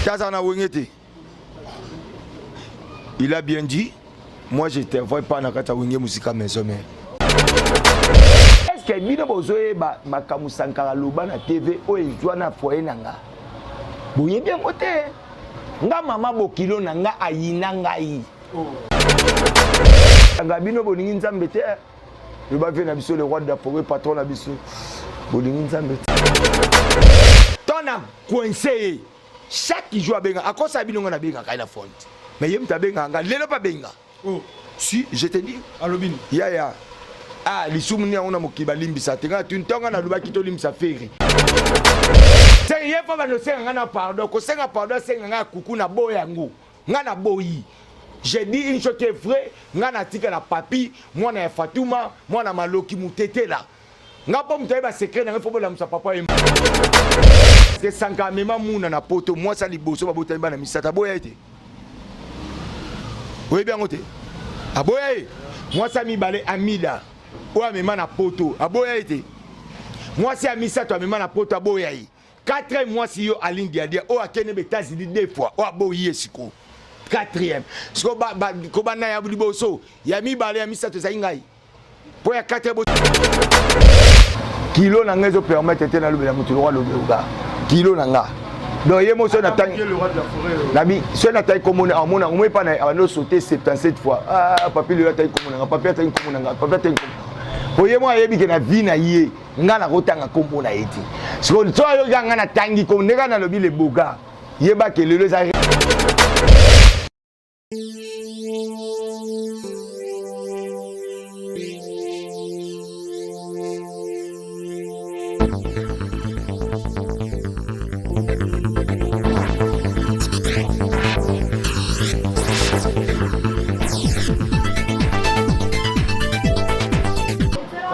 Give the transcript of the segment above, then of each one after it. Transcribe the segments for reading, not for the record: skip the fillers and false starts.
Tazana Wengete. Il a bien dit, moi je ne vois pas dans la Wenge Musika Maison. Est-ce que bino bozoe makamu sankara loba na TV o ezwa na foyer nanga? Boye bien côté. Nga mama bokilo nanga ayina ngai. Nga bino bolingi nzambe te. Le ba fait na biso le roi de la forêt patron na biso. Bolingi nzambe te. Tona coincé. Chaque jour benga akosa bino na benga kai na fonte. Mais yem ta benga nga lelo pa benga. Oh. Si, je te dis. Alobin. Ya. Ah, les souvenirs on a mokiba limbisa. Tenga tu ntonga na luba kito limbisa feri. C'est hier fois no senga na pardon, ko senga pardon senga nga kuku na boyango. Nga na boyi. J'ai dit une chose qui est vraie, nga na tika na papi, moi na Fatouma, moi na Maloki mutete là. Nga pas muteba ba secret na faut la musa papa et que sanka mema muna na poto, moi ça liboso ba botamba na misata boya été. Oui bien côté. Aboya. Moi ça mi balé amida. Ou amema na poto, aboya été. Moi c'est amisa toi amema na poto aboya. 4e mois si yo aline dia o akene États-Unis 2 fois. O aboyi siko. 4e. Siko ba na ya liboso. Ya mi balé amisa to zaingai. Po ya 4 bo. Kilo na ngezo permettre te na lobela mutu roi lobela. Kilo na nga. Donc yemo so na tangi le roi de la forêt. Nabi, so na taille commune en mona, on m'a pas na sauter 77 fois. Ah, papi le taille commune, papi taille commune, papi taille commune. Pour yemo ayebi ke na vie na ye, nga na rotanga kombo na eti. So yo nga na tangi ko ndeka na lobi le boga. Yeba ke le za.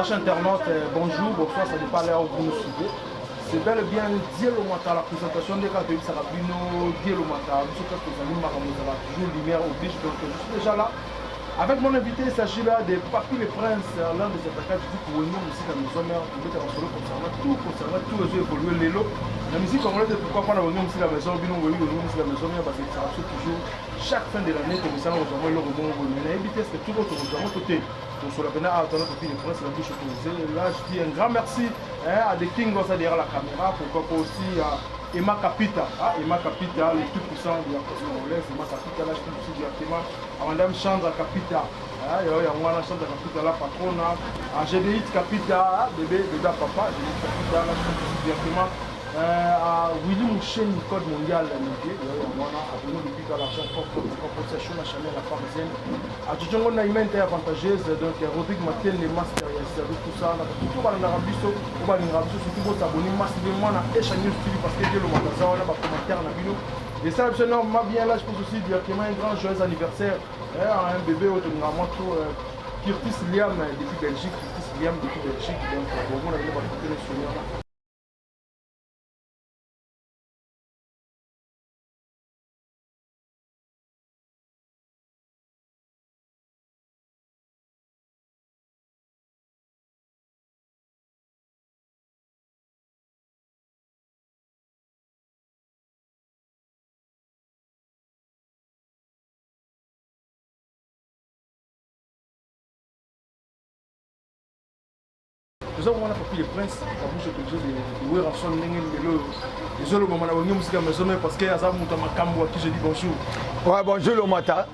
Internaute, bonjour, bonsoir, ça dépend là où vous nous suivez. C'est bel et bien Dielo Mata, la présentation des catégories Sarabino, Dielo Mata, M. Kaskozani Maramozala, toujours lumière au biche, donc je suis déjà là. Avec mon invité, il s'agit là de Papi le Prince, l'un des attaquants du groupe Wenyo Musique à Maison Mère, pour mettre en solo concernant tout les jeux évolués Lélo. La musique congolaise, pourquoi pas la Wenyo Musique à Maison, Bino Wenyo Musique à Maison Mère, parce que ça rassure toujours chaque fin de l'année que nous allons rejoindre le rebond au Wenyo. La vitesse que tout votre rejoindre côté. Donc sur la peine à attendre Papi le Prince, la bouche autorisée. Là, je dis un grand merci à des King Boss derrière la caméra, pourquoi pas aussi à Emma Capita, Emma Capita, le plus puissant de la côte congolaise, Emma Capita, là je suis aussi directement à Madame Chandra Capita, il y a Mwana Chandra Capita, la patronne, à Gédéït Capita, bébé papa, Gédéït Capita, là je suis aussi directement à Willy Mouchen, code mondial, il y a Mwana, à Bruno de Pita, l'argent, compensation, la chaleur, la parisienne, à Djidjongo Naïmen, avantageuse, donc Rodrigue Matel, les masters, il y a servi tout ça, tout va dans l'Arabie, surtout pour s'abonner massivement à échanger parce que Dieu le magasin, on a des commentaires dans la vidéo. Et ça, je m'a bien là, je pense aussi directement un grand joyeux anniversaire à un bébé autonomément Curtis Liam depuis Belgique, donc on a bien participé le souvenir là. Nous avons Papi le Prince, la bouche autorisée de Ouer Ranson les autres moments où nous sommes maison parce qu'il y a un Makambo à qui je dis bonjour. Ouais, bonjour le matin.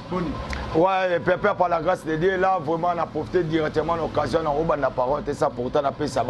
Boni. Ouais, Pépé par la grâce de Dieu, là vraiment on a profité directement de l'occasion, on a la parole, et ça pourtant on a fait ça,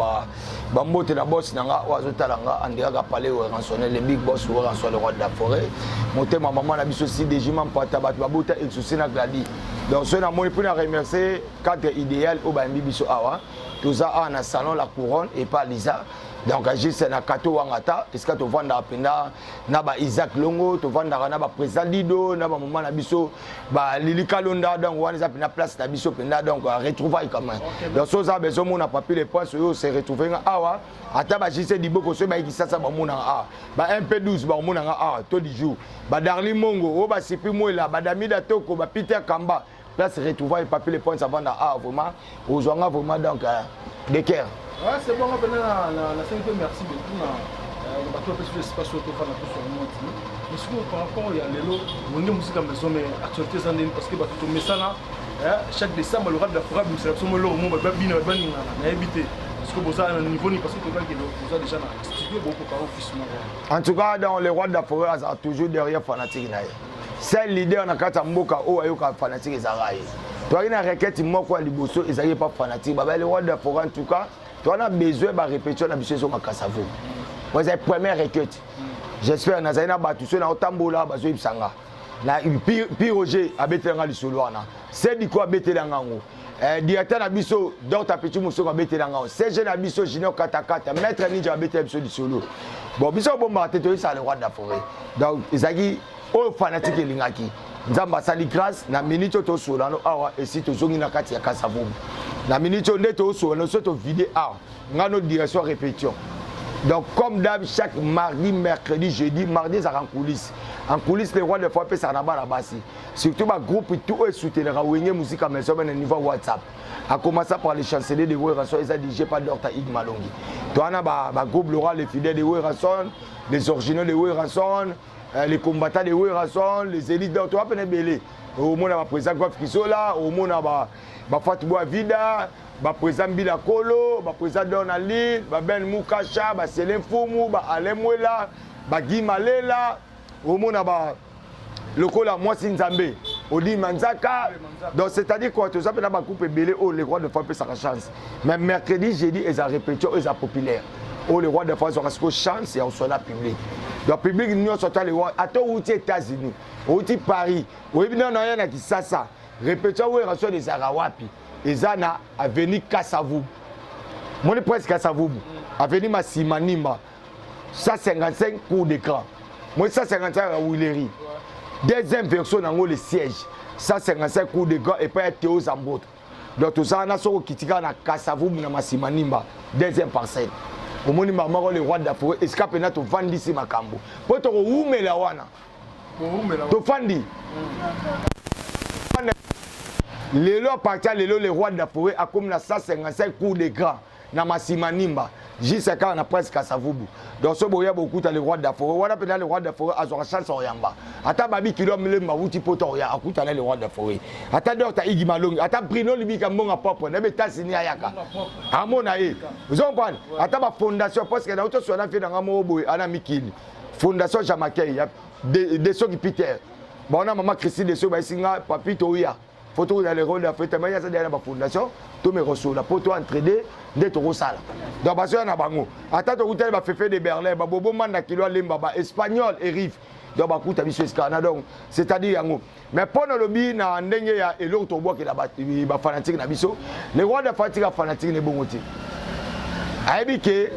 Bambo te na boss nanga, Oazo Talanga, Andrea parler au rançonner, le big boss ou rançonner le roi de la forêt. Monter ma maman a mis aussi des juments pour tabac, Babouta et souci na gladi. Donc ce n'a mon pour remercier cadre idéal au Bambi Biso Awa. Tout ça en a salon la couronne et pas Lisa. Donc juste na kato wangata, est-ce que tu vends na penda na ba Isaac Longo, tu vends na ba président Lido, na ba maman na biso ba Lili Kalonda donc on a pena place na biso penda donc retrouvaille quand même. Donc ça besoin mon a Papi le Prince yo se retrouver nga awa, ata ba juste di boko so ba ikisasa ba mona a. Ba MP12 ba mona nga a to di jour. Ba Darli Mongo, o ba Sipi Moela, ba Damida Toko, ba Peter Kamba. Là c'est retrouvaille Papi le Prince avant na a vraiment aux gens vraiment donc de cœur. Ouais, c'est bon, on va venir à la 5e merci beaucoup. bato pe sur espace auto fana to sur moi ti mais ce que par rapport ya lelo wonde musique à maison mais actualité zandeni parce que bato to mesana chaque décembre le rap de la forêt c'est absolument lo mo ba bina ba ninga na habité parce que boza à niveau ni parce que to ba que boza déjà na studio beaucoup par office moi en tout cas dans les rois de la forêt a toujours derrière fanatique na c'est leader na kata mboka o ayoka fanatique ezaraye toi ina requête moko ya liboso ezali pas fanatique ba les rois de la forêt en tout cas toi on a besoin de répétition na biso ma kasavo moi c'est première requête j'espère na zaina batu so na otambola bazo ibsanga na Roger abetelanga lisolo wana c'est di quoi abetelanga ngo directeur na biso Dr Petit Muso abetelanga ngo CG na biso Junior Katakata maître Ninja abetelanga biso lisolo bon biso bomba teto ça le roi de la forêt donc ezaki o fanatique elingaki nzamba sali grâce na minute to solano awa esi to zongi na kati ya kasavo na minute nde to solano so to vidéo awa ngano direction répétition. Donc comme d'hab chaque mardi, mercredi, jeudi, mardi ça en coulisses. En coulisses les rois de fois ça na la base. Surtout ma groupe tout est soutenir à Wenge musique à maison au niveau WhatsApp. A commencer par les chanceliers de Werason et ça DJ pas Dr Ig Malongi. Toi on a ba groupe Laura les fidèles de Werason, les originaux de Werason, les combattants de Werason, les élites de toi peine belé. Au monde va président Gof Kisola, au monde ba Fatou Vida. Ba président Bila Kolo, ba président Donali, ba Ben Mukacha, ba Selem Fumu, ba Alemwela, ba Guy Malela, au monde ba Lokola Mwasi Nzambe, Odi Manzaka. Donc c'est-à-dire quoi, tout ça peut ba coupe belé oh les rois de France ça chance. Mais mercredi, jeudi ils a répétition, ils a populaire. Oh les rois de France ont chance et on soit là public. Donc public nous sortant les rois, attends où tu États-Unis, où tu Paris, où bien non rien à qui ça. Répétition où reçoit des Arawapi. Ezana avenue Kasavu. Mon est presque Kasavu. Avenue Massimanima. 155 cours d'écran. Moi 155 à Willery. Deuxième version dans le siège. 155 cours d'écran et pas Théo Zambot. Donc tout ça on a sur Kitika na Kasavu na Massimanima. Deuxième parcelle. Au monde maman le roi d'Afrique escape na to vandi si makambo. Po to umela wana. To fandi. Lelo partia lelo les rois de la forêt a comme la 155 coups de gras na Massimanimba jusqu'à na presque à Savubu. Donc ce boya beaucoup les rois de la forêt wana pena les rois de la forêt azora chance oyamba ata babi kilo mele mawuti poto ya akuta les rois de la forêt ata Dr Igi Malongi ata Bruno libika mbonga propre na betasini ayaka amona e vous comprenez ata ba fondation parce que na auto so na fait dans ngamo boy ana mikili fondation Jamakei de so qui Peter bon na maman Christine de so ba singa papito ya photo dans les rôles d'Afrique mais il y a ça derrière la fondation tout me reçoit la photo entraîner d'être au sala donc parce que na bango attends to hôtel ba fefe de Berlin ba bobo manda kilo lemba ba espagnol et rive donc ba kuta biso escana donc c'est-à-dire yango mais pour le lobby na ndenge ya eloko to bois que la ba fanatique na biso les rois de fanatique ne bongoti aibike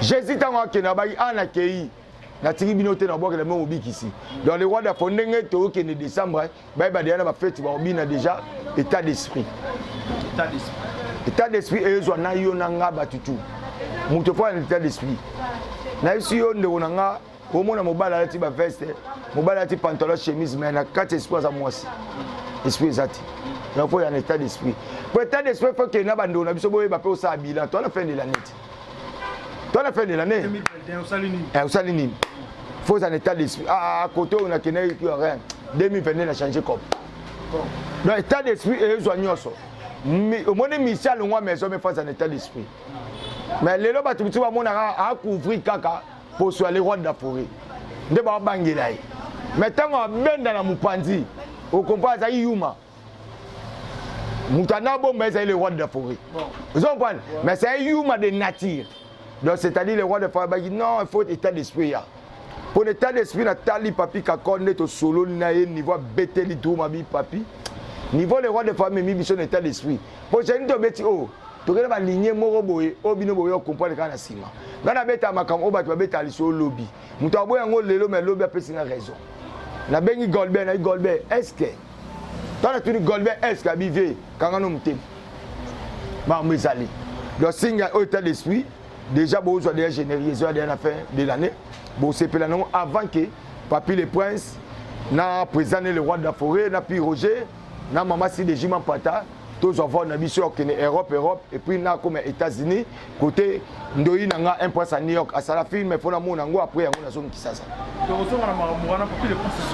j'hésite à moi que na ba ana kei na tiri binote na boka le même obiki ici dans les rois de fondenge to que ne décembre ba ba déjà ba fête ba obina déjà état d'esprit et zo na yo na nga batutu muto fa état d'esprit na ici yo ndo na nga au mona mobala ti ba veste mobala ti pantalon chemise mais na quatre espoirs à moi esprit zati là faut y un état d'esprit pour état d'esprit faut que na bando na biso boye ba pe o sa bilan toi la fin de l'année toi la fin de l'année 2021 au Salinine faut un état d'esprit à côté on a kené qui rien 2022 a changé comme dans état d'esprit et zo nyoso au moins Michel on maison mais faut un état d'esprit mais les loba tu vas mona à couvrir kaka pour sur les rois de la forêt de ba bangela mais tant on benda na mupanzi au comprend ça yuma mutana bon mais c'est les rois de la forêt vous comprenez mais c'est yuma de nature donc c'est-à-dire les rois de forêt bah non il faut état d'esprit là pour l'état d'esprit na tali papi ka konne to solo na niveau beteli tout ma bi papi niveau les rois de forêt mi biso état d'esprit pour j'ai une beti oh to kena ba ligne moko boye obino boye comprendre kana sima ngana beta makam o batu beta liso lobby muto aboya ngo lelo mais lobby apesi na raison na bengi Golbert na Golbert est-ce que dans la tuni Golbert est-ce que bivé kanga no mtem ma mezali le signe état d'esprit déjà bon soit déjà généralisé à la fin de l'année bon c'est là non avant que Papi le Prince na président le roi de la forêt na Pi Roger na maman si de Jiman Pata tous avoir na biso que Europe et puis na comme États-Unis côté ndoyi nanga un point à New York à la film mais faut na mona ngo après yango na zone Kinshasa. Donc on a marana pour le processus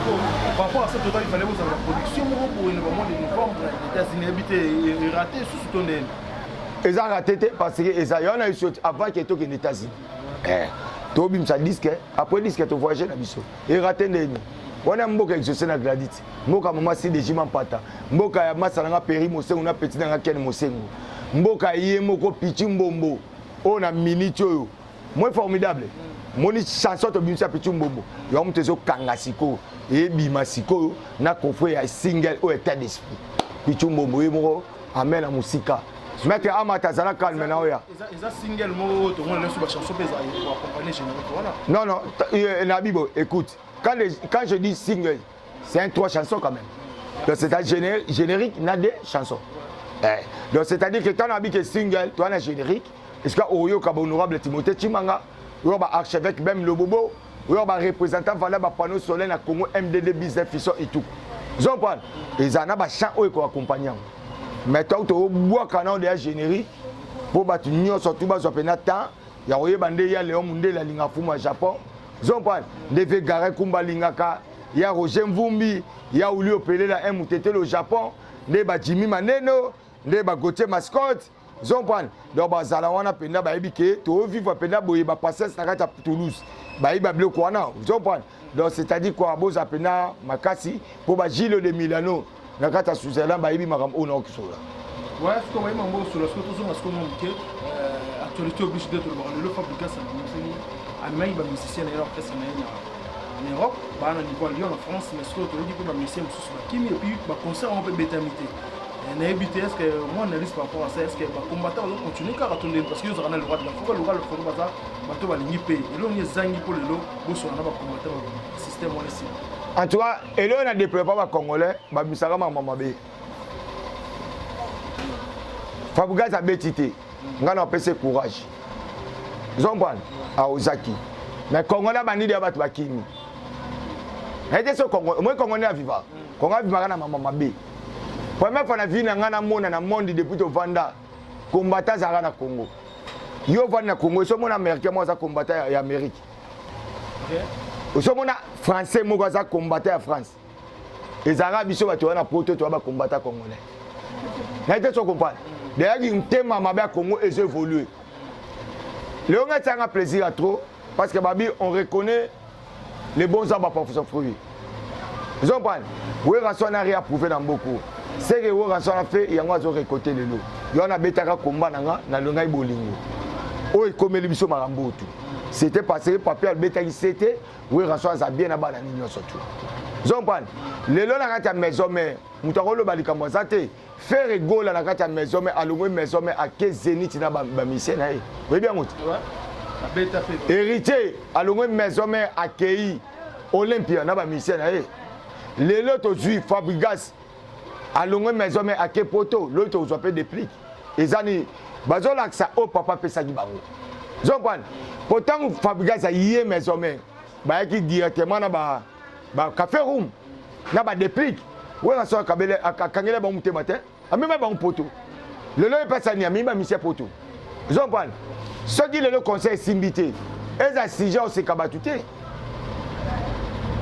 par rapport à ça il fallait vous avoir la production pour le moment de novembre les États-Unis habité raté sous ton nez. Ils ont raté parce que ils ont eu avant que to que les États-Unis. To bim ça disque après disque to voyager na biso. Et raté neni. On a mboka exaucé na gradite. Mboka mama si de jima pata. Mboka ya masalanga peri mosengo na petit na ken mosengo. Mboka yé moko pichi mbombo. On a minute yo. Moi formidable. Moni chanson to bimisa pichi mbombo. Yo mtezo kanga siko et bima siko na kofre ya single au état d'esprit. Pichi mbombo yé moko amen la musika. Maître Amata zala calme na oya. Eza single mo to on laisse ba chanson pesa pour accompagner général voilà. Non na bibo écoute. Quand je dis single, c'est un 3 chansons quand même. Donc c'est-à-dire générique, n'a des chansons. Donc c'est-à-dire que quand on a dit que single, tu as un générique. Est-ce que Oyo Kaba honorable Timothée Chimanga, Oyo archevêque même le Bobo, Oyo représentant valable panneau solaire na Congo MDD business fisson et tout. Ils ont pas. Ils en ont chant Oyo accompagnant. Mais toi tu bois canon de générique pour battre union surtout bas opéna temps, il y a Oyo Bandé ya Léon Mundé la ligne Fuma Japon. Zompane, Deve Gare Kumba Lingaka, il y a Roger Mvumbi, il y a Ouli Opele la MUTT au Japon, Neba Jimmy Maneno, Neba Gauthier Mascotte, Zompane, donc Bazalawana Penda Baibike, tu vivre Penda Boyeba passer à Toulouse, Baïba Bleu Kwana, Zompane, donc c'est-à-dire quoi, Boza Penda Makasi, pour Gilles de Milano, Nakata Suzela, Baïbi Maram Ono Kisola. Ouais, ce qu'on va y manger sur la actualité oblige d'être le fabricant ça. Allemagne ba musicien na orchestre en Europe ba na niveau Lyon en France mais surtout to dit que ba musicien mususu ba kimi et puis ba concert on peut bétamité na éviter est-ce que moi analyse par rapport à ça est-ce que ba combattant va continuer car attendre parce que ils auront le droit de la faut le bazar ba to ba lingi payer et là on est zangi pour le lot bo so na ba combattant système on ici en tout cas et là on a déployé pas ba congolais ba misaka mama be Fabouga za betité ngana pese courage Zombane à Ozaki. Mais Congolais bandi de battu bakini. Était ce Congo, moi Congolais à vivre. Congolais vivra na mama mabe. Première fois na vie na ngana mona na monde depuis to vanda combattant za na Congo. Yo vanda na Congo, so mona américain moi za combattant ya Amérique. OK. So mona français moi za combattant ya France. Les arabes biso ba to na poto to ba combattant congolais. N'était ce comprendre. D'ailleurs, il thème mabe à Congo et évolué. Le on a un plaisir à trop parce que Babi on reconnaît les bons arbres pour son fruit. Ils ont pas. Oui, rançon n'a rien prouvé dans beaucoup. C'est que oui, rançon a fait, il y a un récolté le lot. Il y a un bétara combat dans le ngai bolingo. Oh, comme les bisous marambotu. C'était passé papier le bétari c'était oui, rançon a bien à bas dans surtout. Ils ont pas. Le lot n'a pas maison mais mutaro le balika mozate. Faire rigole na kati ya maison mais alongwe maison mais à 15 zénith na ba mission na. Oui bien moto. Ouais. Héritier alongwe maison mais accueilli Olympia na ba mission na. Les lots juifs Fabregas alongwe maison mais à Kepoto l'autre aux appelle des pliques. Ezani bazola ça au papa pesa ki bango. Zopane. Pourtant Fabregas a yé maison mais ba ki directement na ba café room na ba déplique. Ouais, on s'en kabele akangela ba muté matin. Amima ba poto. Le lot est pas sani amima monsieur poto. Ils ont pas. Ceux qui le conseil simbité. Et ça si gens se kabatuté.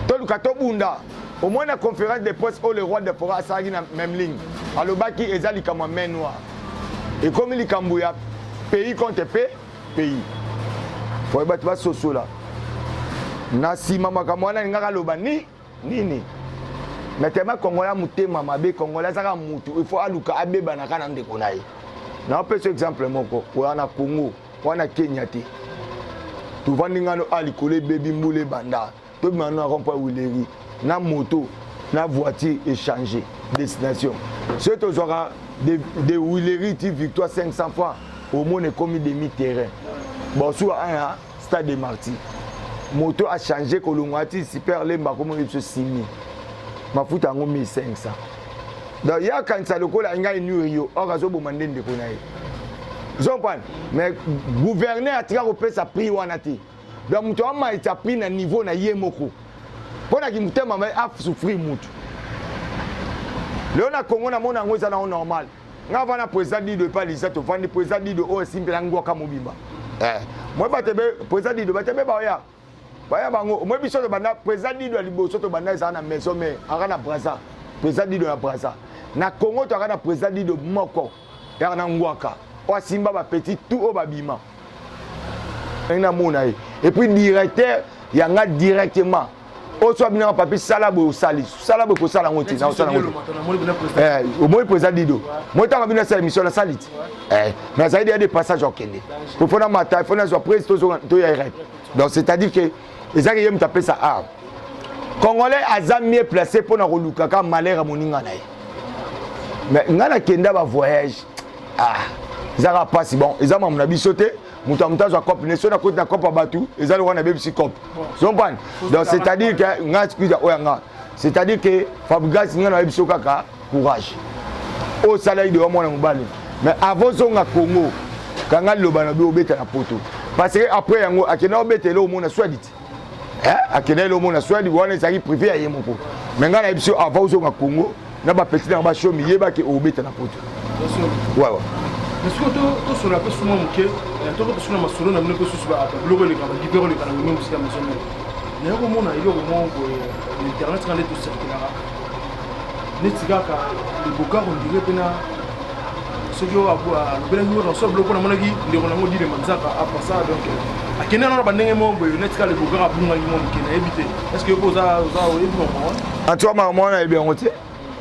Tolu kato bunda. Au moins la conférence des postes où le roi de Fora Sagi na même ligne. Alors baki ezali kama main noire. Et comme il kambouya pays contre pays. Faut battre ba soso là. Nasi mama kamwana ngaka loba nini. Mais tellement Congolais mutema mabe Congolais saka mutu il faut aluka abeba na kana ndeko naye. Na pe ce exemple moko wana Congo wana Kenya te. Tu vandi ngano alikole baby mbule banda. To maintenant rempart Wileri na moto na voiture échanger destination. C'est tu auras des Wileri victoire 500 francs au moins comme demi terrain. Bon soit un stade de Marty. Moto a changé kolongati super lemba comme il se signe. Mafuta yango 1500. Donc il y a quand ça le cola nga rio okazo bomande ndeko na ye. Zompane mais gouverner a tika ko pesa prix wana te. Donc muto ama eta prix na niveau na ye moko. Pona ki mutema ma a souffrir mutu. Le na Congo na mona ngo za na normal. nga vana président Dido pas lisa to vandi président Dido o simple ngwaka mobimba moi batebe président Dido batebe ba ya baya bango moi biso to banda président Dido liboso to banda za na maison mais aka na Brazza président Dido na Brazza na Congo to aka na président Dido moko ya na ngwaka o simba ba petit tout o babima ina mona et puis directeur yanga directement o so bina papier salabo sali salabo ko sala ngoti na sala ngoti au moins président Dido moi tant bina sala mission na salite mais ça il y a des passages au Kenya pour faire matin il faut na après to ya rep donc c'est à dire que les gens qui aiment taper ça Congolais a mieux placé pour na roluka ka malheur moninga na mais ngana kenda ba voyage zara pas si bon ils ont mon abi sauté mutamta za cop ne sona côté na cop abatu ils ont na bebisi cop donc c'est à dire que ngati oyanga c'est à dire que Fabregas ngana bebisi kaka courage au salaire de mwana mobali mais avant zonga Congo kanga loba na bi obeta na poto parce que après yango akena obeta lo mona swedit akena lo mona swedi wana ezaki privé ya yemoko mais ngana bebisi avant zonga Congo na ba petit na ba show mi yeba ke obeta na poto ouais est-ce que tu sur la place souvent que tu sur ma solo na mne ko susu ba bloquer le canal libérer le canal même si la maison mais ko mona ile ko mo ko internet quand les tout circulara netika ka le boka on dirait pena ce que abu bela ngi on so bloquer na mona gi ndeko na ngodi le manzaka après ça donc akena na ba ndenge mo boyo netika le boka abunga ngi mo kena éviter est-ce que poza o ebon en toi ma mona e bien roté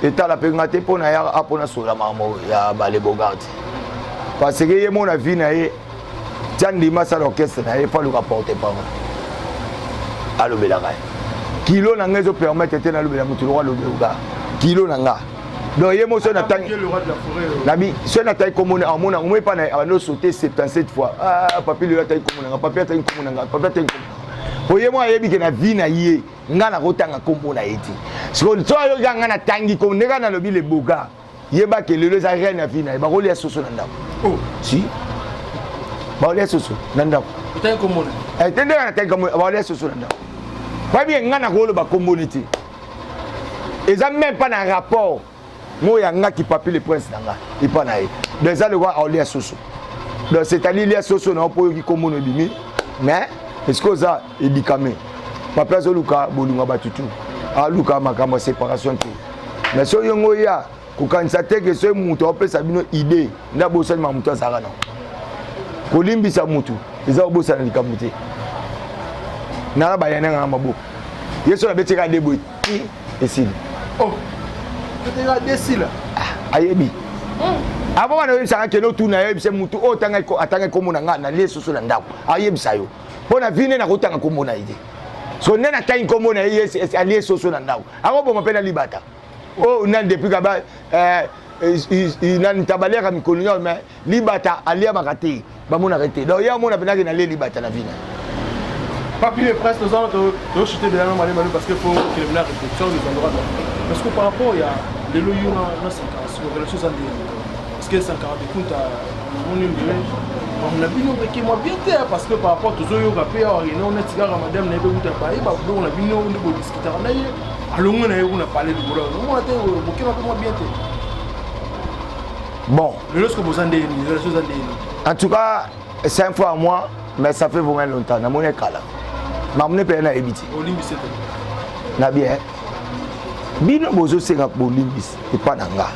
eta la pengate pona ya apona sola mamo ya ba le bogati parce que y a mon avis naé tiandima ça l'orchestre naé pas le rapporter pas allo belaga kilo na ngezo permettre te na lo bela mutu lo bela kilo na nga donc y a mon son attend nabi son attend comme on mona on pas na no sauter 77 fois papi le attend comme on papi attend comme on papi attend pour y moi yebi que na vie na yé nga na kotanga kombo na eti so to yo nga na tangi ko nega na lobi le boga yeba ke lelo za reine na vie na ba rolia soso na ndako oh si ba rolia soso na ndako utai kombo na tende na tangi kombo ba rolia soso na ndako ba bien nga na kolo ba kombo neti eza même pas na rapport mo ya nga ki papi le prince na nga et pas na e déjà le roi rolia soso donc c'est à dire lia soso na po ki kombo no bimi mais est-ce que ça édicament papa zo luka bolunga batutu luka makambo séparation tout mais so yongo ya kukanisa teke so mutu opesa bino idée nda bosali ma mutu azaka na kolimbisa mutu eza obosa na likambo te na ba yana ngama maboko yeso na betika debo ti esili oh betika desila ayebi avant wana yebisa ke no tu na yebisa mutu o tanga ko atanga ko mona nga na leso so na ndako ayebisa yo pona vine na kotanga ko mona ide so nena tayi ko mona yes ali so so na ndako ako bo mapena libata oh nan depuis kaba nan tabalera mikolo mais libata alia makati ba mona arrêter donc ya mona pena ke na libata na vine papi les presse nous avons de chuter de la main parce que faut qu'il y ait une réflexion des endroits parce que par rapport il y a les loyaux na 50 sur les choses en parce que 50 compte on est on a bien qui moi bien parce que par rapport aux autres rapés on a tigara madame na bebuta pa ba on a bien on de discuter na ye alongo na on a parlé de boulot on a été beaucoup moi bien bon le ce que vous en dites les choses en tout cas 5 fois à moi mais ça fait vraiment longtemps na mon école mamne pe na ebiti olimbis na bien bino bozo senga olimbis et pas nanga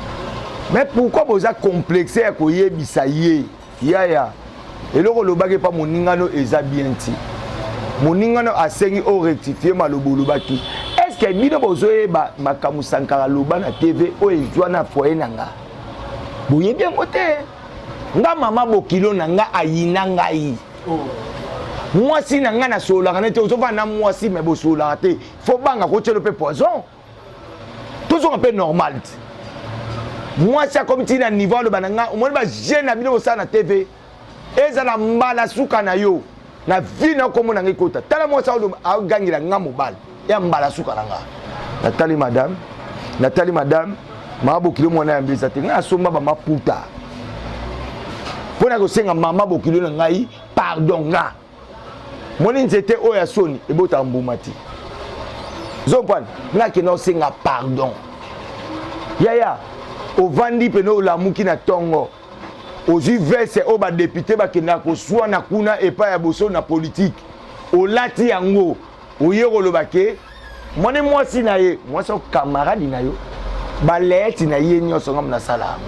mais pourquoi boza complexé ko yebisa ye ya eloko lobaki pa moningano eza bien ti moningano asengi o rectifier malobo lobaki est-ce que bino bozo yeba makamu sankara loba na TV o ezwa na foyer nanga boye bien côté nga mama bokilo nanga ayina ngai moi si nanga na sola kana te ozo na moi si mais bo sola te faut banga ko tshelo pe poison toujours un peu normal moi ça comme ti na niveau le bananga o mo ba jeune abino ça na TV ezala mbala suka na yo na vina ko mona ngikota tala moi ça o gangira nga mobile ya mbala suka nanga Nathalie madame ma bokilo mona ya mbisa te nga somba ba maputa pona ko senga mama bokilo na ngai pardon nga moni nzete oya soni ebota mbumati zopane nga ke no senga pardon ya au vandi peno la muki na tongo ozui vese o ba député ba kenda ko swa na kuna et pas ya boso na politique o lati yango o yero lobake mone mwasi na ye mwasi o camarade na yo ba leti na ye nyoso ngam na sala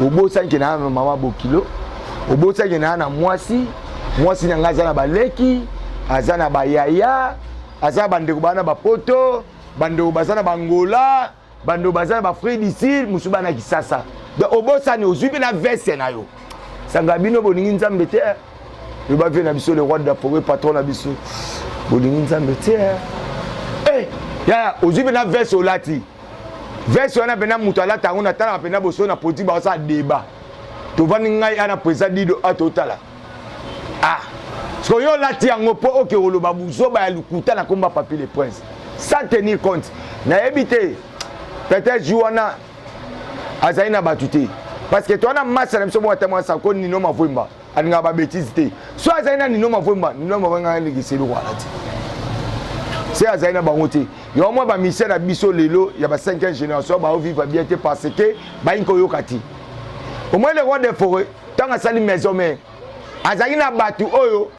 o bosa nke na mama bokilo o bosa nke na mwasi na ngaza na baleki azana ba yaya azana bandeko bana ba poto bandeko bazana bangola bandeko bazana ba frère d'ici musuba na kisasa donc o bosa ni ozui na veste na yo sanga bino boningi nzambe te yo ba na biso le roi de la forêt patron na biso boningi nzambe te ya ozui na veste olati veste wana pena mutu alata ngo na tala pena boso na politique ba sa débat to vani ngai ana président dido atotala so yo lati yango po oke oloba buzo ba lukuta na komba papier le prince sans tenir compte na éviter peut-être jouana azaina batute parce que toi na massa na msomo tellement ça ko nino mavumba aninga ba bêtise te so azaina nino mavumba ngi giselu wala ti c'est azaina bangote yo moi ba mission na biso lelo ya ba 5e génération ba vivre bien te parce que ba inko yokati au moins le roi des forêts tant à sali maison mais azaina batu oyo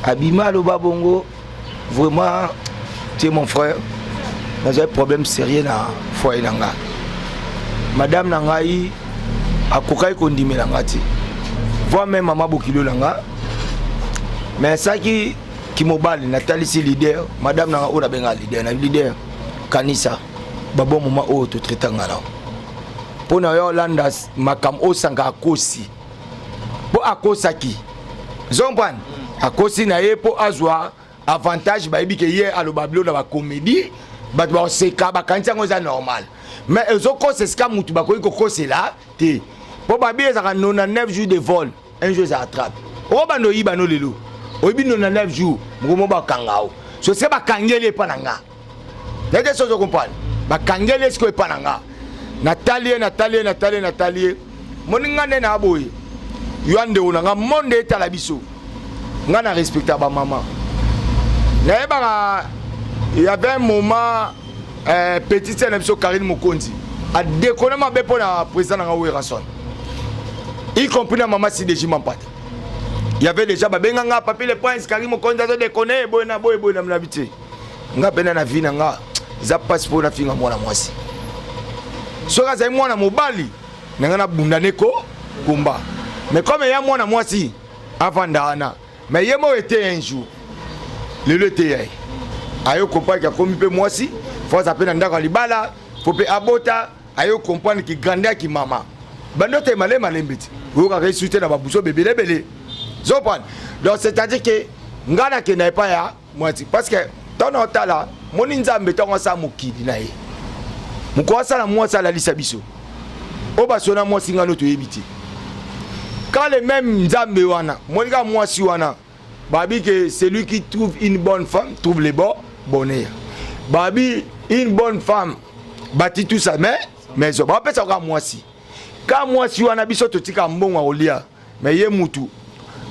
Abima lo babongo vraiment tu es mon frère dans un problème sérieux na foyer nanga madame nangai akokai kondimela ngati voit même maman bokilo nanga mais ça qui mobile Nathalie si leader madame nanga ona benga leader kanisa babo mama o to traitanga na pona yo landas makam o sanga akosi po akosaki zomban akosi na ye po azwa avantage ba ebi ke ye alobablo na ba comédie ba seka ba kanisa ngoza normal mais ezoko c'est ce que mutu ba ko kosi là te po ba bi ezaka 99 jours de vol un jour ça attrape o ba no yiba no lelo o bi 99 jours ngomo ba kangao so c'est ba kangele pa nanga nete so comprendre ba kangele ce ko pa nanga Nathalie moninga ne na boye yande onanga monde etala biso nga na respecter ba maman na eba il y avait un moment petit sœur biso Karine Mokonzi a déconné ma be pour la président nga Werason y compris na maman Sideji Mampata il y avait déjà ba benga papier le prince Karine Mokonzi a déconné boy na mnabité nga pena na vie nga za passeport na finga mwana mwasi so ka za mwana mobali nga na bundane ko kumba mais comme il y a mwana mwasi avandana mais yemo était un jour le était ayo comprendre que comme peut mwasi faut s'appeler ndaka libala faut pe abota ayo comprendre que grandeur qui maman bandote malema lembiti vous ka ressusciter na babuso bébé zopane donc c'est-à-dire que ngana ke na pas ya mwasi parce que ton otala moni nzambe tongo sa mokidi na ye muko sala mwasi ala lisabiso o basona mwasi ngano to yebiti quand les mêmes nzambe wana monika mwasi wana babi que celui qui trouve une bonne femme trouve le bon bonheur babi une bonne femme bâtit tout ça mais zo ba pesa ka mwasi ka mwasi wana biso totika mbongo olia mais ye mutu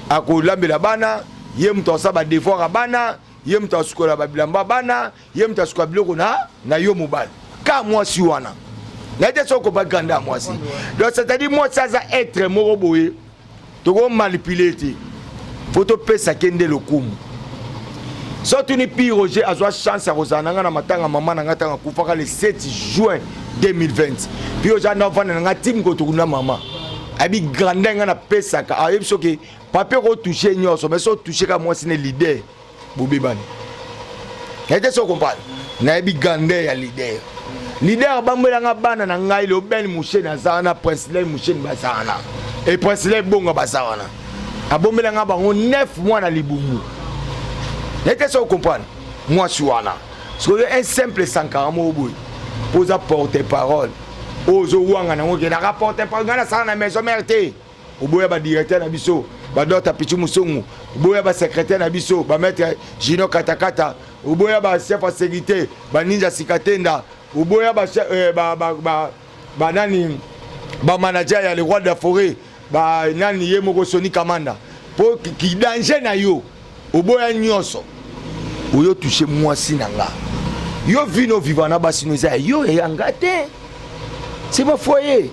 akolambela bana ye mutu osaba devoir bana ye mutu asukola babilamba bana ye mutu asukola biloko na yo mobile ka mwasi wana n'était pas qu'on va grandir à moi si donc c'est-à-dire moi ça va être moro boye tu vas manipuler faut te payer ça kende le coup surtout ni pire Roger a joué chance à Rosanna na matanga maman na ngata kufa le 7 juin 2020 puis aux gens n'ont na team ko tukuna maman abi grandir na pesa ka a yebso ke papier ko toucher nyoso mais so toucher ka moi c'est leader bobebani n'était pas comprendre na abi grandir ya leader bambelanga bana na ngai le ben mouché na zana president mouché basana et president bongo basana abomelanga bango 9 mois na libumu n'était pas comprendre moi suana so un simple 140 moboy pose porter parole ozo wanga na ngoke na rapporter parole na sana na maison merte oboya ba directeur na biso ba dota pichu musongo oboya ba secrétaire na biso ba maître Gino Katakata oboya ba chef de sécurité ba ninja Sikatenda oboya ba nani ba manager ya le roi de la forêt ba nani yemoko Soni Kamanda pour ki danger na yo oboya nyonso oyo toucher moi sinanga yo vino vivana basino za yo yanga te c'est ma foyer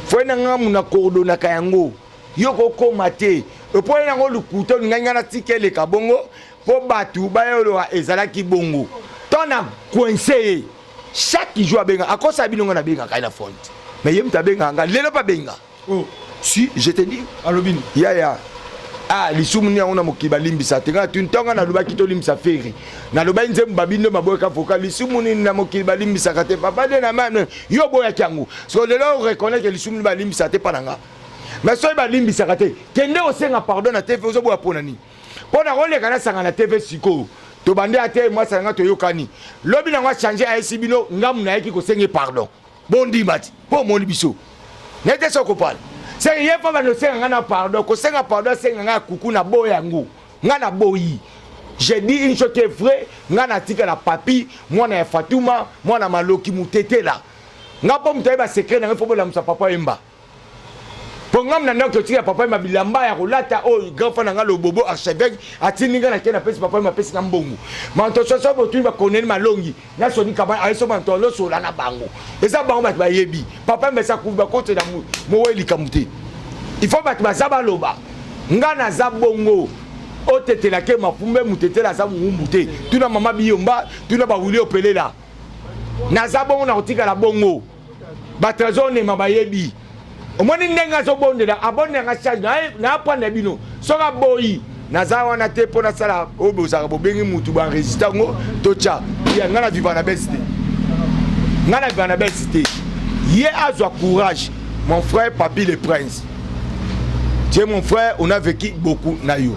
foyer nanga muna coordonner kayango yoko komate e point nango lukuto nganga na tikele kabongo po batu bayolo ezalaki bongo tona coincé chaque jour benga akosa binonga na benga kaina fond mais yem ta benga nga lelo pa benga oh si je te dis alobini ya ah lisumuni ona mokiba limbisa tenga tuntonga na lubaki to limbisa feri na loba nzemba babindo maboka vocal lisumuni na mokiba limbisa kate papa de na mame yo boya kyangu so lelo reconnaître que lisumuni ba limbisa te pananga mais so ba limbisa kate kende osenga pardon na TV ozo boya ponani pona role kana sanga na TV siko to bande ate moi sanga to yokani lobi na ngwa changer ASC bino ngamu na yeki ko senga pardon bondi mati po moni biso nete so ko pala c'est hier pas no senga na pardon ko senga pardon senga nga kuku na boyangu nga na boyi j'ai dit une chose qui est vraie nga na tika na papi moi na Fatuma moi na maloki mutete là nga po mutebe ba secret na ngefo bola musa papa emba pongam na ndako tika papa emba bilamba ya kolata o grand nga lo bobo archevêque atininga na kena pesi papa emba pesi na mbongo manto soso botu ba konene malongi na soni kaba aiso manto lo sola na bango eza bango ba yebi papa emba sa kuba kote na mo weli kamuté il faut battre bazaba loba ngana za bongo o tetela ke mapumbe mutetela za mumbute tuna mama biyomba tuna ba wuli opelela na za bongo na otika la bongo ba trésor ne mabayebi omoni ndenga zo bondela abonne nga charge na apanda bino soka boyi na za wana te pona sala obo saka bobengi mutu ba resistant ngo tocha ya ngana vivre na besité ngana vivre na besité ye azwa courage mon frère Papi le Prince. Tu es mon frère, on a vécu beaucoup na yo.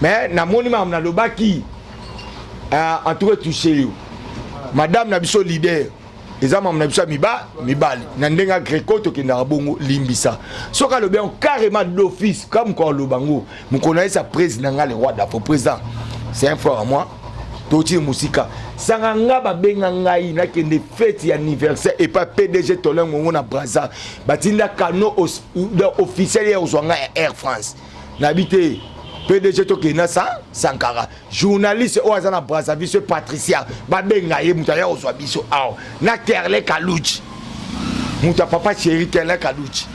Mais na monument na lobaki en tout cas touché yo. Madame na biso leader. Ezama na biso mibali. Na ndenga greco to kenda bongo limbisa. Soka le bien carrément d'office comme quand le bango. Mon connaît sa président le roi d'Afrique président. C'est un frère à moi. Toti musika sanganga ba benga ngai na kende fête anniversaire et pas PDG Tolin Mongo na Brazza batinda kano officiel ya ozwanga Air France nabité PDG to kena Sankara journaliste o azana Brazza vice Patricia ba benga ye mutaya ozwa biso aw na Kerle Kaluchi muta papa chéri Kerle Kaluchi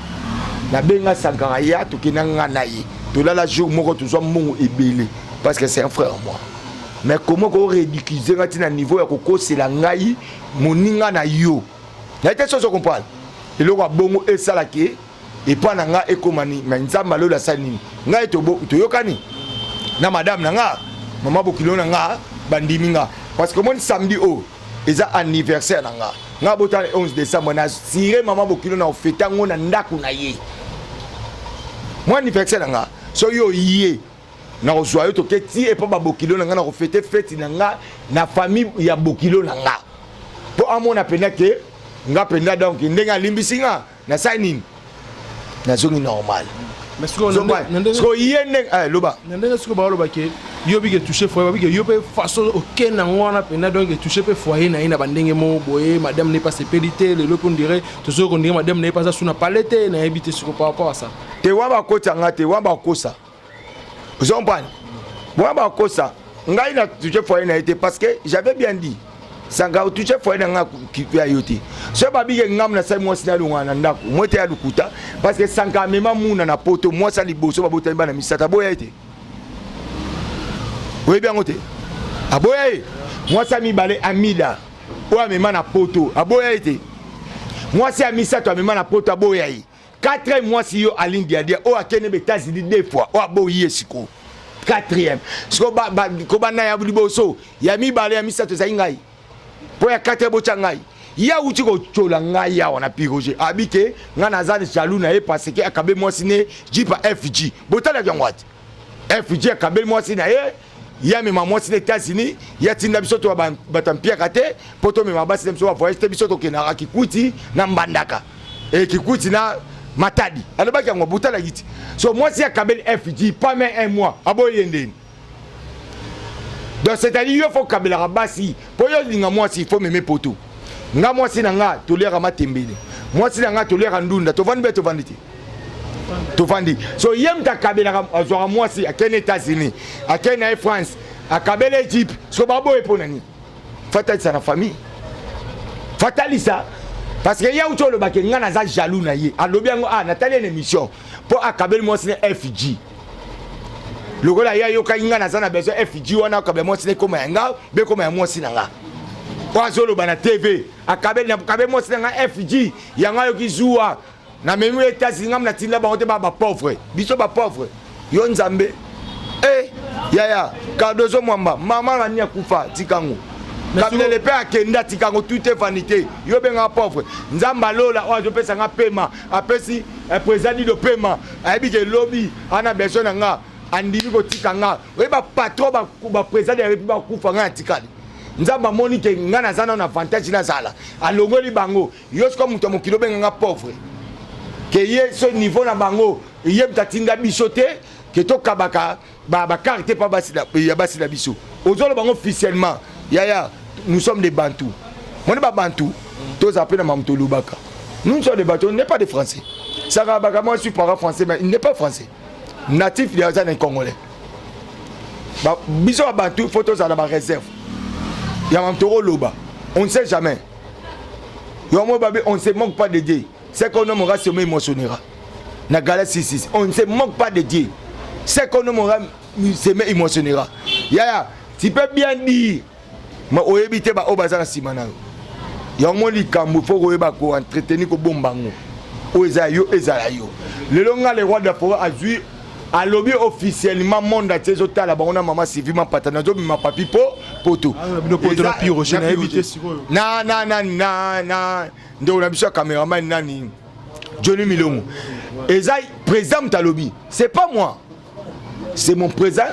na benga Sankara ya to kenanga na ye to la jour moko to zwa mongo ebele parce que c'est un frère moi. Mais comment on ridiculiser à niveau ya koko c'est la ngai moninga na yo na été chose comprendre et le roi bongo et salake et pas na nga ekomani mais nzamba lo la sani ngai to yokani na madame na nga mama bokilo na nga bandiminga parce que mon samedi eza anniversaire na nga bota 11 décembre na sire mama bokilo na ofeta ngo na ndaku na ye mon anniversaire na nga so yo yé na ozwa yo to keti et pas ba bokilo na nga na fêter fête na nga na famille ya bokilo na nga po amona pena ke nga penda donc ndenga limbisinga na sainin na zongi normal mais ce ko yende loba ndenge ce ko ba loba ke yo bi ke toucher foyer bi ke yo pe façon OK na ngona pena donc toucher pe foyer na ina bandenge mo boye madame n'est pas sécurité le lopo dirait toujours qu'on dirait madame n'est pas ça na palette na habiter ce ko par rapport à ça te wamba kota nga te wamba kosa Zombani, moi ba kosa, ngai na touché foyer na été parce que j'avais bien dit, sanga touché foyer na nga ki ya yote. So ba bi ngam na sai mo sina lunga na ndako, mo te ya lukuta parce que sanga mema muna na poto, mo sa liboso ba bota ba na misata boya été. Oui bien ngote. Aboya été. Moi sa mi balé amida. O mema na poto, aboya été. Moi c'est amisata mema na poto aboya été. 4e mois si yo aline dia o akene be États-Unis 2 fois o aboyi esiko 4e siko ko bana ya liboso ya mi bale ya misato za ngai po ya 4e bocha ngai ya uti ko chola ngai ya wana piroje abike ngana zani jaloux na e parce que akabe moi sine jipa FG botala ya ngwati FG akabe moi sine ya me maman sine États-Unis ya tinda biso to batampia kate poto me mabasi biso wa voyage te biso to kenara kikuti na mbandaka et kikuti na Matadi, alors qu'il y a un bouton là so moi si à Kabel FG pas même un mois aboyende. Donc c'est-à-dire il faut Kabel Rabasi pour yo dinga moi si il faut même poto. Nga moi si nanga tolera matembele. Moi si nanga tolera ndunda to vandi beto vanditi. To vandi. So yem ta Kabel azora moi si à Ken États-Unis, à Ken France, à Kabel Égypte, so babo eponani. Fatali ça na famille. Fatali ça. parce que ya uto le baké nga naza jaloux na ye alobi yango Nathalie une émission pour akabeli moi c'est FG lokola ya yoka nga naza na besoin FG wana akabeli moi c'est comme nga be comme moi c'est nga oazolo bana TV akabeli moi c'est nga FG yanga yoki zuwa na memu États-Unis ngam na tinda ba ba pauvre biso ba pauvre yo nzambe yaya Cardozo Mwamba maman la nia kufa tikango kamne le père akenda tikango tout est vanité yo benga pauvre nzamba lola o je pesa nga paiement apesi président de paiement ayebi ke lobby ana besoin nga andimi ko tikanga we ba patron ba président de la république kufa nga tikali nzamba moni ke nga na zana na avantage na zala alongoli bango yo sko muto mokilo benga nga pauvre que y ce niveau na bango y mtatinda bisoté que to kabaka ba carte pas basila ya basila biso ozolo bango officiellement yaya nous sommes des bantous on est pas bantous tous appelés na mamto lubaka nous sommes des bantous on n'est pas des français ça baka moi je suis parent français mais il n'est pas français natif de un congolais ba biso ba bantou photos à la réserve ya mamto loba on ne sait jamais yo mo babé on ne se manque pas de Dieu. C'est qu'on ne m'aura sûrement émotionnera. Na galère 6-6. On ne se manque pas de Dieu. C'est qu'on ne m'aura émotionnera. Yaya, tu peux bien dire. Mais au éviter ba obazara simana. Ya mo li kambo faut ko ko entretenir ko bombango. O ezayo ezalayo. Le longa le roi de la forêt a joué à lobby officiellement monde à tes hôtels là on a maman civilement patanazo ma papi poto. No poto na piro je na éviter siko. Na ndo na biso caméraman nani Johnny Milongo eza président ta lobby c'est pas moi c'est mon président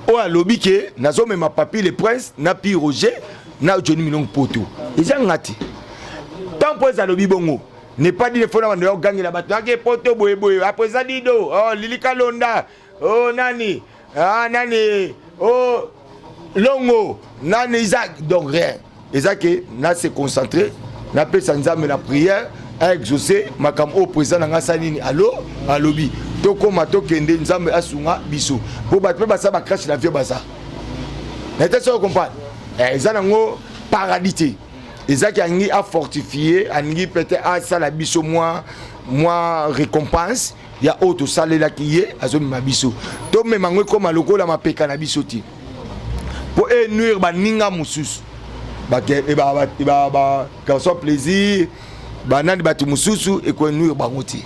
o a lobby que nazo me ma papi le prince na pi Roger na Johnny Milongo poto eza ngati tant président lobby bongo n'est pas dit le fondement de gagner la bataille que poto boye a président Dido oh Lilika Londa oh nani nani oh Longo nani Isaac donc rien eza que na se concentrer na pesa nzambe na prière a exaucé makam au président na ngasanini allo alobi to koma to kende nzambe asunga biso po ba pe basa ba crash la vie basa na tete so comprendre eza nango paradité eza ki angi a fortifier angi peut-être a sala biso moi récompense ya auto salela ki ye azomi mabiso to me mango koma lokola mapeka na biso ti po nuire ba ninga mususu quand soit plaisir banani batu mususu et ko nuire bangoti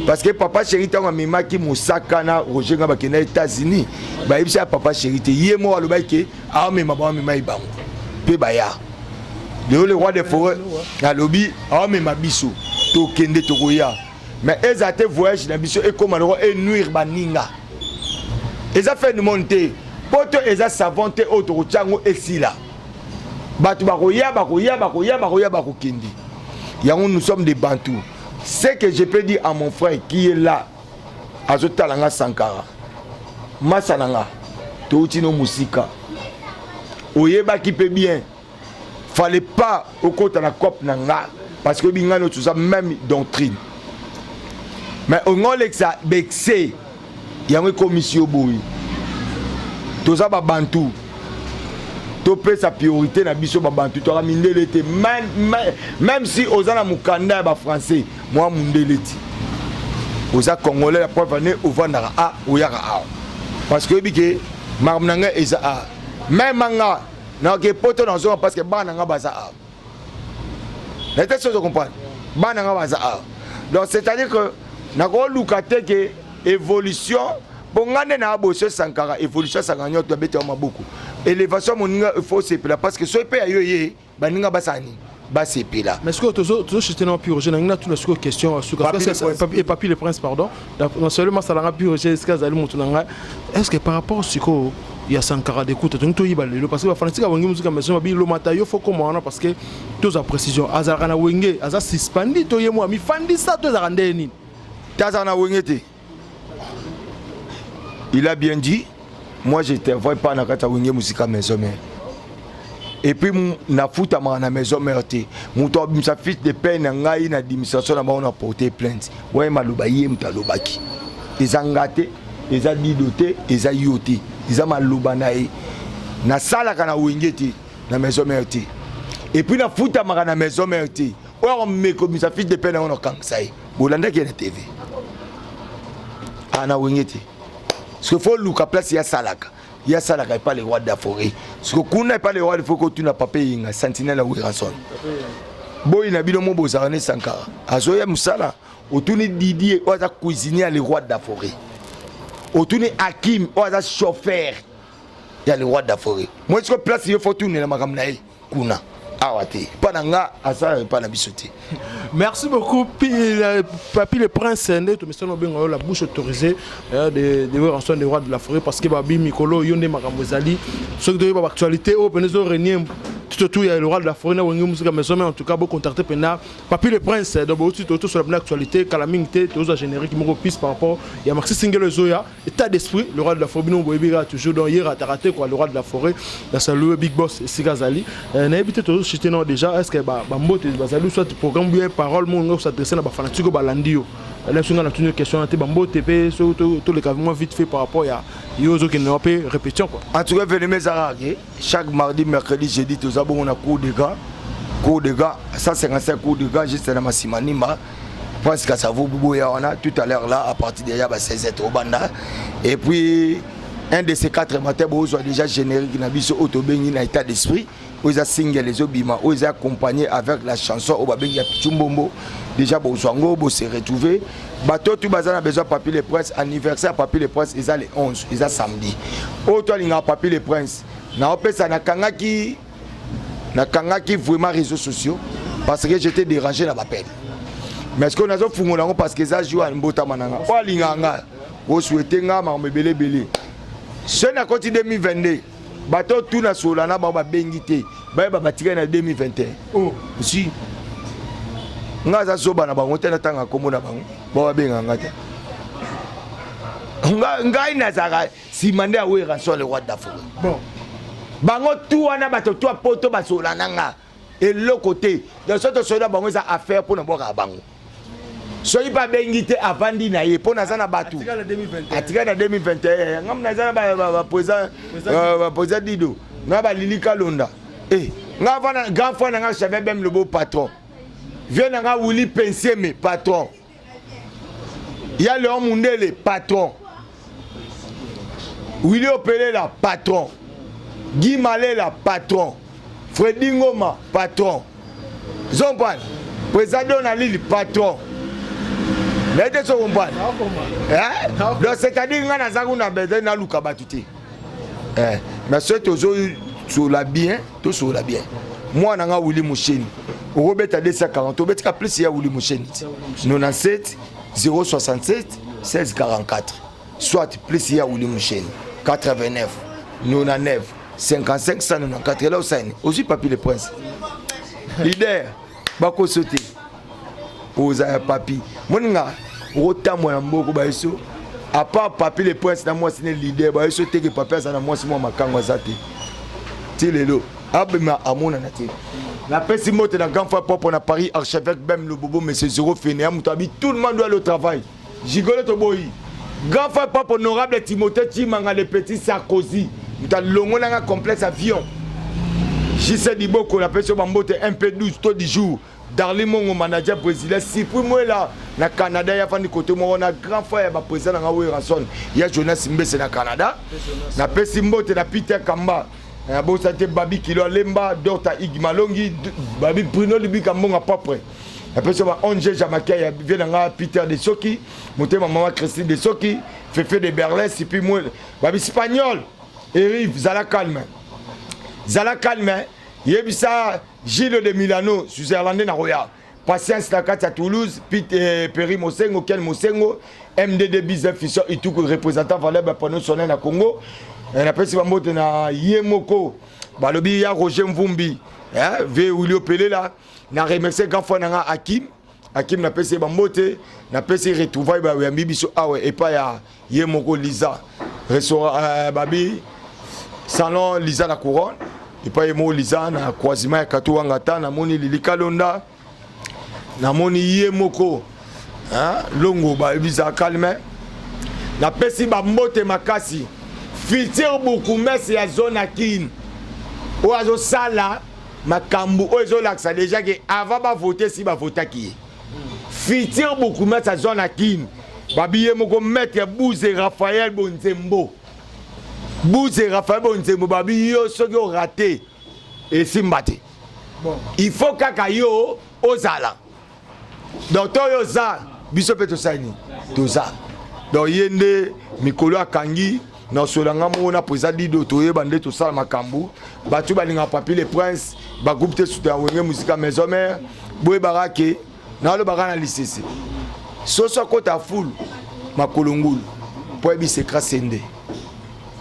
parce que papa chéri tanga memaki musaka na Roger nga bakena États-Unis ba yebisa papa chéri te yemo aloba ke a mema ba mema ibango pe baya le roi des forêts na lobby a mema biso to kende to koya mais ezate voyage na biso et comme alors et nuire baninga eza fait de monter poto eza savante auto chango esila batu bakoya bakokindi yango nous sommes des bantous. Ce que je peux dire à mon frère qui est là azotalanga Sankara masananga toutino musika oyeba qui peut bien fallait pas au côté la cop nanga parce que bingano tout ça même doctrine mais on lexa bexé yango commission boy tout ça ba bantou topé sa priorité na biso ba bantu to ramindele te même si ozana mukanda ba français moi mundeleti oza congolais la preuve né ovandara a oyaka a parce que bike marmnanga eza a même manga na ke poto na zo parce que bana nga baza a la tête chose comprendre bana nga baza a donc c'est à dire que na ko lukate que évolution bongane na bosse Sankara évolution sanganyo to bete ma beaucoup élévation moninga il faut sepela parce que so pe ayoye baninga basani ba sepela mais est-ce que toujours j'étais dans pur je n'ai tout la question sur et papi le prince pardon non seulement ça l'a pur j'ai escaz ali mutunanga est-ce que par rapport siko ya Sankara d'écoute donc to yibalelo parce que ba français ka wangi musique mais so bi lo matayo faut comment parce que tous à précision azara na wenge aza suspendi to yemo mi fandi ça to za ndeni tazana wengete. Il a bien dit, moi je ne vois pas dans la musique maison mère. Et puis na futa na maison mère te. Muto sa fils de peine ngai na administration na on a porté plainte. Ouais maluba yé mutalobaki. Ezangate, eza didoté, eza yoté. Eza maluba nae. Na sala kana wengete na maison mère te. Et puis na futa na maison mère te. on met comme ça fils de peine on a ça y bolanda qui est TV ana wengeti ce qu'il faut luka place ya salaka et pas les rois de la forêt ce que kuna pas les rois il faut que tu n'as pas payé un sentinelle à Wilson boy na bino mo bozarane Sankara azoya musala otuni Didier oza cuisinier les rois de la forêt otuni Hakim oza chauffeur ya les rois de la forêt moi ce que place il faut tourner la makamna kuna awate pas nanga asa pas na bisoté. Merci beaucoup Papi le prince Neto mais on bien la bouche autorisée de voir ensemble des rois de la forêt parce que babi Mikolo yonde makamozali ce que de actualité au penezo renier tout il y a le roi de la forêt na wengi musique mais en tout cas beaucoup contacter pena Papi le prince donc aussi tout sur la actualité calamité tout générique mo piste par rapport il y a Maxi Single Zoya état d'esprit le roi de la forêt non boyebira toujours dans hier raté quoi le roi de la forêt dans salut Big Boss Sigazali na éviter tout chité non déjà est-ce que ba mbote bazali soit programme bien parole mon s'adresser na ba fanatique balandio là sur la une question te mbote pe tout le cas vite fait par rapport à yozo qui ne pas répétition quoi en tout cas venez mes arrêts chaque mardi mercredi jeudi tout ça bon on a cours de gars 155 cours de gars juste dans ma simanima parce que ça vaut boya on a tout à l'heure là à partir de là 16 au banda et puis un de ces 4 matins bon soit déjà générique na biso auto bengi na état d'esprit où ils a single les obima où ils a accompagné avec la chanson au babengi ya Pichumbombo déjà bon soango bon se retrouver bateau tout bazana besoin Papi le prince anniversaire Papi le prince ils a les 11 ils a samedi auto linga Papi le prince na opesa na kangaki vraiment réseaux sociaux parce que j'étais dérangé dans ma peine mais est-ce qu'on a zo fungola parce que ça joue à mbota mananga o linganga o souhaiter nga ma mebele belé ce na côté 2022 bateau tout na solana ba bengi te ba batika na 2021 oh si nga za soba na bango tena tanga komona bango ba benga ngata nga ina zaka si mande a we rançon le roi d'Afrique bon bango tout wana bato tout poto ba solana nga et le côté de cette sola bango ça affaire pour na boka bango soyi pas bengi te avandi na ye pour na zana batu atika na 2021 ngam na zana ba président Dido na ba Lili Kalonda nga vana grand frère nga j'avais même le beau patron vient nga Willy Pensieme patron il y a Léon Mundele patron Willy Opelela patron Guy Malela patron Freddy Ngoma patron Zomban président na Lili patron mais de ce comprendre donc c'est-à-dire nga na zangu na besoin na luka batuté mais c'est toujours sur la bien tout sur la bien moi na nga Willy Musheni Robert 240 Robert plus ya Willy Musheni 97 067 16 44 soit plus ya Willy Musheni 89 99 55 194 là aussi Papi le prince leader bako sauter oza Papi moninga rotambo na mboko ba yeso à part Papi le prince na moi c'est leader ba yeso teke Papi ça na moi c'est moi makango zate ti lelo abema amona na ti la pesi mote na grand frère propre na Paris archevêque même le bobo monsieur Zéro Fénéa Moutabi tout le monde doit aller au travail Gigolo Toboyi grand frère propre honorable Timothée Timanga le petit Sarkozy muta longo na complexe avion J.C. Diboko la pesi bambote un peu 12 taux du jour Darli Mongo manager président si pour moi là na Canada ya fandi côté moi on a grand frère ba président na Weranson ya Jonas Mbese na Canada na pesi mbote na Peter Kamba na bo santé Babi Kilo Lemba Dota Igmalongi Babi Bruno Libika Monga propre na pesi ba Onge Jamaica ya vient na Peter de Soki motema maman Christine de Soki Fefe de Berlin si puis moi Babi espagnol Erive Zala calme Yebisa Gilles de Milano, Suzerlandais na Roya. Patience Nakati à Toulouse, Perry Mosengo, Ken Mosengo, MDD Bizet Fischer et tout représentant valable pour nous sonner na Congo. On appelle ça mot na Yemoko. Balobi ya Roger Mvumbi. Ve Wilio Pelé là, na remercier grand frère na Hakim. Hakim na pesi bambote, na pesi retrouvaille ba yambi biso awe et pas ya Yemoko Lisa. Restaurant Babi salon Lisa la couronne. Et pas mo Lisa na croisement ya Katuangata na moni Lili Kalonda na moni Yemoko longo ba biza calme na pesi ba mbote makasi filtre beaucoup merci ya zone akin o azo sala makambu ozo laksa déjà que avant ba voter si ba voter qui futur beaucoup mettre sa zone à kin babiye moko mettre Bouze Raphaël Bonzembo babi yo soki o raté et simbate Bon. il faut kaka yo ozala docteur yo za biso pe to sani to za donc yende mikolo akangi na solanga mo na président dido to yeba nde to sala makambu batu balinga papi le prince ba groupe te souta wenge musique maison mère boye barake na lo barana lisese soso kota full makolongulu po ebi secret sende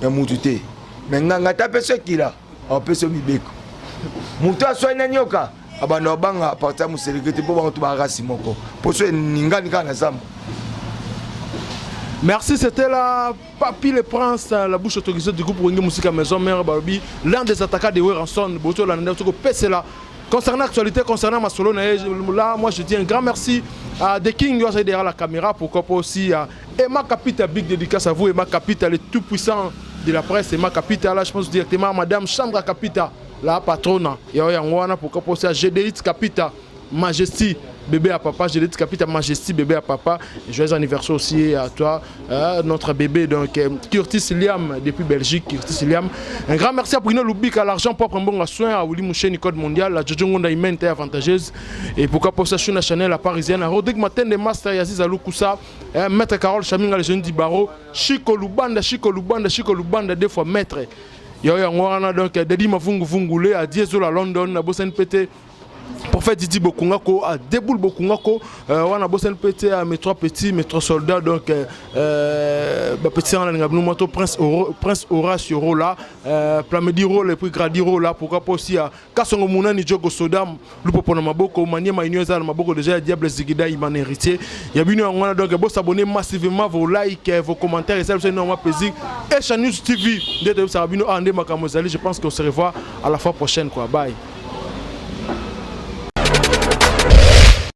ya mutu te mais nganga ta peso kila a peso mibeko mutu aswanya nyoka abana banga parta muselekete po bantu ba rasi moko po so ningani kana zamba. Merci, c'était la Papi le Prince, la bouche autorisée du groupe Wenge Musique Maison Mère Babi, l'un des attaquants de Weranson, Boto Landé, là. Concernant l'actualité, concernant ma solo, là, moi je dis un grand merci à The King, derrière la caméra, pourquoi pas aussi à Emma Capita, big dédicace à vous, Emma Capita, le tout puissant de la presse, Emma Capita, là je pense directement à Madame Chandra Capita, la patronne, et pourquoi pas aussi à GDX Capita, Majesty, bébé à papa, je l'ai dit Capita Majesty, bébé à papa. Joyeux anniversaire aussi à toi, notre bébé, donc Curtis Liam, depuis Belgique, Curtis Liam. Un grand merci à Bruno Loubik, à l'argent propre, un bon soin, à Willy Mouchen, Code Mondial, à Jojo Ngonda Imente, avantageuse. Et pourquoi pas ça, Chuna Chanel, la parisienne, à Rodrigue Matin, de Master Yaziz Aloukoussa, Maître Carole Chaminga, le jeune Dibaro, Chico Lubanda, deux fois maître. Il y a un donc Dedi Mavungu Vungule, à Diesola London, à Bossen Pété. Pour faire Didi Bokungako, à Déboul Bokungako, on a bossé petit à mes trois soldats, donc petit en Prince Horacio Rola, Plamedi Rola et puis Gradi Rola, pourquoi pas aussi à Kassongo Mounani Djogo Sodam, Lupopo Maboko, Mania Maïnioza, Maboko déjà, Diable Zigida, Iman héritier. Il y a bien un donc vous s'abonner massivement, vos likes, vos commentaires, et ça c'est énormément plaisir. Et Chanus TV, je pense qu'on se revoit à la fois prochaine, quoi. Bye.